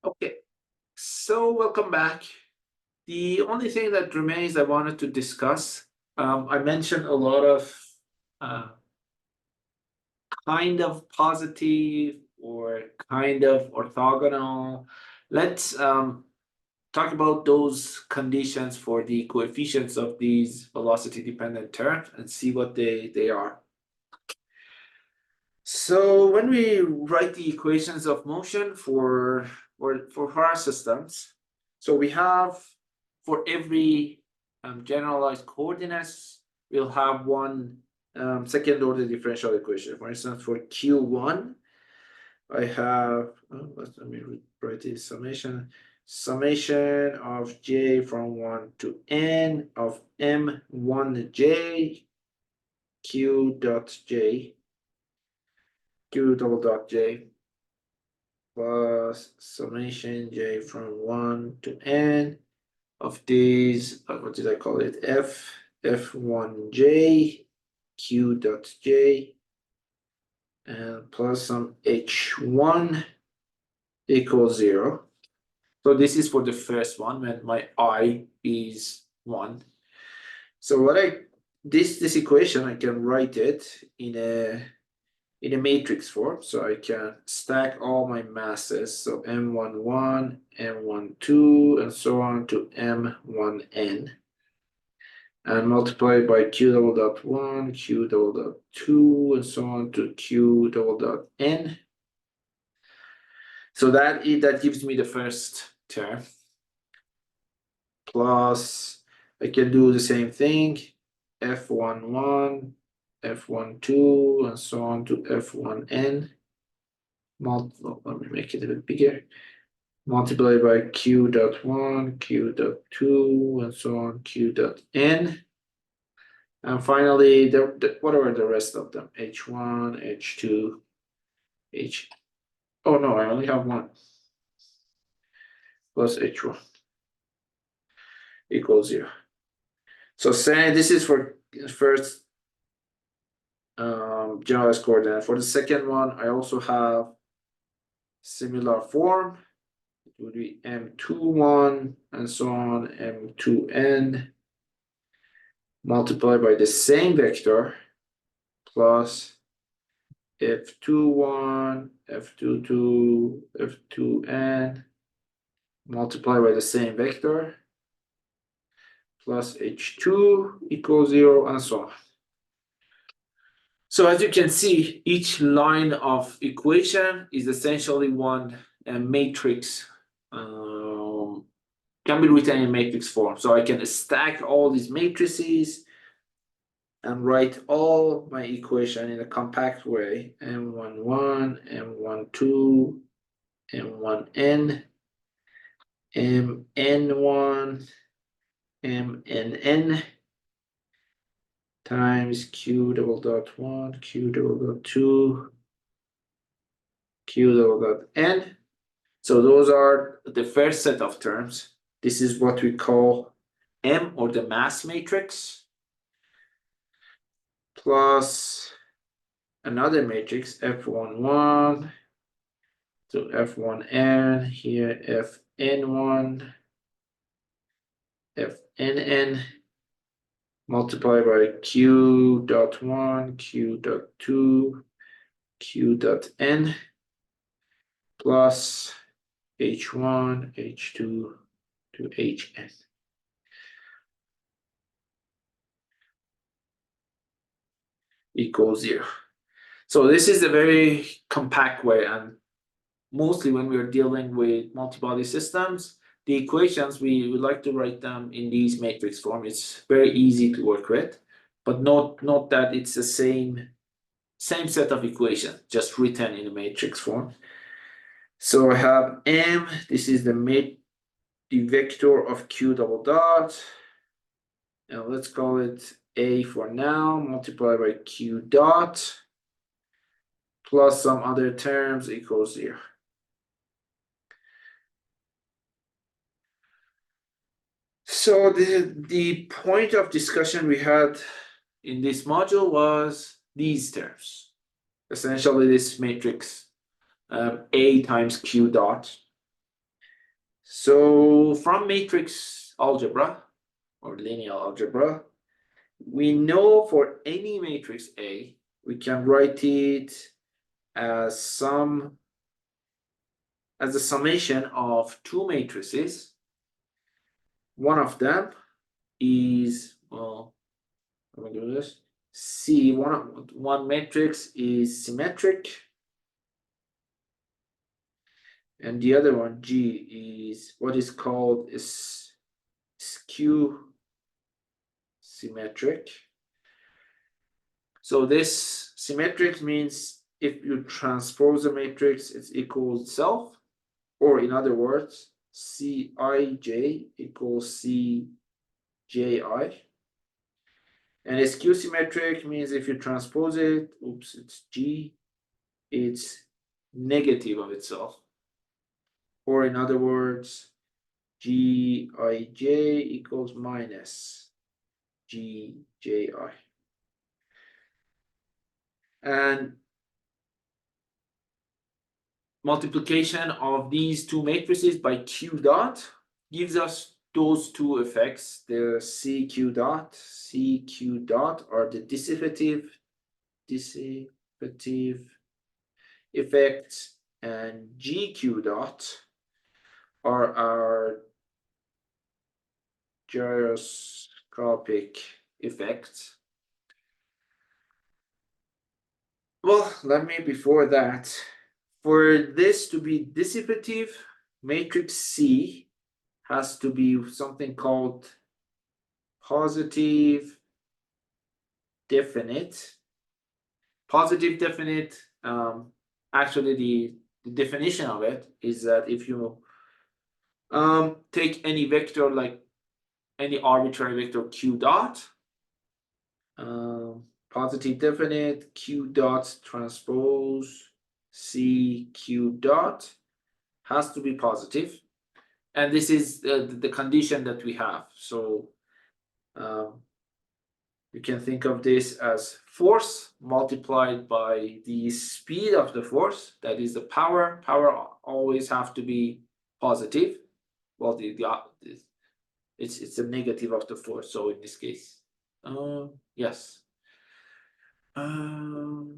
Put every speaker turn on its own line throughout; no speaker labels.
Okay, so welcome back. The only thing that remains I wanted to discuss, I mentioned a lot of uh, kind of positive or kind of orthogonal. Let's talk about those conditions for the coefficients of these velocity dependent terms and see what they are. So when we write the equations of motion for our systems, so we have for every generalized coordinates, we'll have one second order differential equation. For instance, for Q1, I have, let me write this summation of j from 1 to n of m1j q dot j q double dot j plus summation j from 1 to n of these, what did I call it? f1j q dot j and plus some h1 equals 0. So this is for the first one when my I is 1. So this equation, I can write it in a matrix form, so I can stack all my masses, so m11, m12, and so on to m1n, and multiply by q double dot 1, q double dot 2, and so on to q double dot n. So that gives me the first term, plus I can do the same thing, f11, f12, and so on to f1n. Let me make it a bit bigger. Multiply by q dot 1, q dot 2, and so on, q dot n. And finally, what are the rest of them? h1, h2, oh no, I only have one. Plus h1 equals 0. So say this is for first generalized coordinate. For the second one, I also have similar form. It would be m21 and so on, m2n, multiplied by the same vector plus f21, f22, f2n, multiplied by the same vector plus h2 equals 0, and so on. So as you can see, each line of equation is essentially one matrix, can be written in matrix form. So I can stack all these matrices and write all my equation in a compact way, m11, m12, m1n, mn1, mnn times q double dot 1, q double dot 2, q double dot n. So those are the first set of terms. This is what we call M, or the mass matrix, plus another matrix f11 to f1n, here fn1, fnn, multiplied by q dot 1, q dot 2, q dot n, plus h1, h2 to hn. Equals 0. So this is a very compact way, and mostly when we're dealing with multi-body systems, the equations, we like to write them in these matrix form. It's very easy to work with, but note that it's the same set of equations, just written in a matrix form. So I have m, this is the vector of q double dot, and let's call it a for now, multiplied by q dot, plus some other terms equals 0. So the point of discussion we had in this module was these terms. Essentially this matrix, A times Q dot. So from matrix algebra or linear algebra, we know for any matrix A, we can write it as a summation of two matrices. One of them is, well, I'm gonna do this. C, one matrix is symmetric, and the other one, G, is what is called skew symmetric. So this symmetric means if you transpose a matrix, it's equal itself, or in other words, Cij equals Cji. And a skew symmetric means if you transpose it, oops, it's G, it's negative of itself. Or in other words, Gij equals minus Gji. And multiplication of these two matrices by Q dot gives us those two effects. The CQ dot are the dissipative effects, and GQ dot are our gyroscopic effects. Well, before that, for this to be dissipative, matrix C has to be something called positive definite. Positive definite, actually the definition of it is that if you take any vector, like any arbitrary vector Q dot, positive definite Q dot transpose C Q dot has to be positive, and this is the condition that we have. So you can think of this as force multiplied by the speed of the force, that is the power. Power always have to be positive. Well, it's a negative of the force. So in this case, yes, the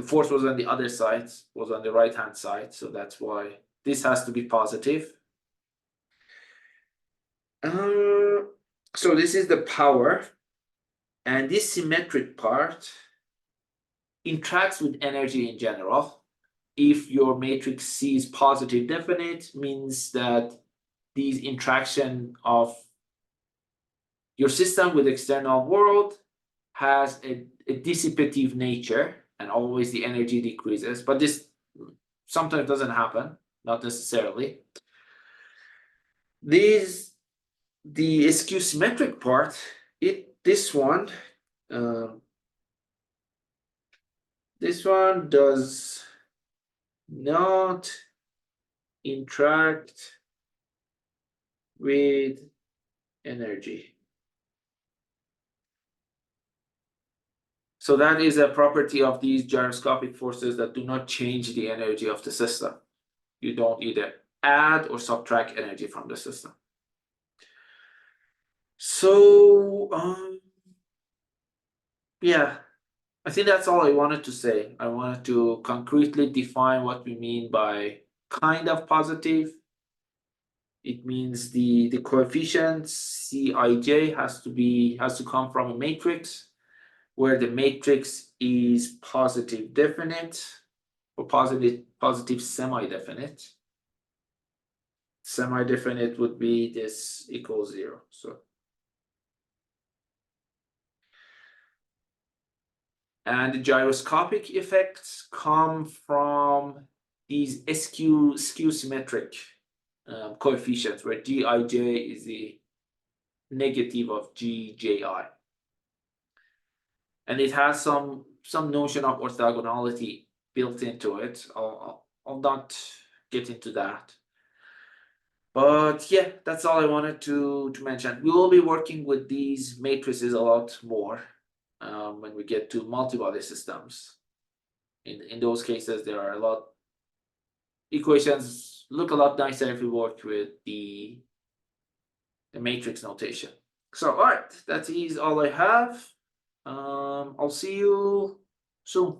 force was on the other side, was on the right hand side, so that's why this has to be positive. So this is the power, and this symmetric part interacts with energy in general. If your matrix C is positive definite, means that these interaction of your system with external world has a dissipative nature, and always the energy decreases. But this sometimes doesn't happen, not necessarily. The skew symmetric part, this one does not interact with energy. So that is a property of these gyroscopic forces that do not change the energy of the system. You don't either add or subtract energy from the system. So yeah, I think that's all I wanted to say. I wanted to concretely define what we mean by kind of positive. It means the coefficient Cij has to come from a matrix where the matrix is positive definite or positive semi-definite. Semi-definite would be this equals 0. So, and the gyroscopic effects come from these skew symmetric coefficients, where Gij is the negative of Gji, and it has some notion of orthogonality built into it. I'll not get into that. But yeah, that's all I wanted to mention. We will be working with these matrices a lot more when we get to multi-body systems. In those cases, there are a lot equations look a lot nicer if we work with the matrix notation. So, all right, that is all I have. I'll see you soon.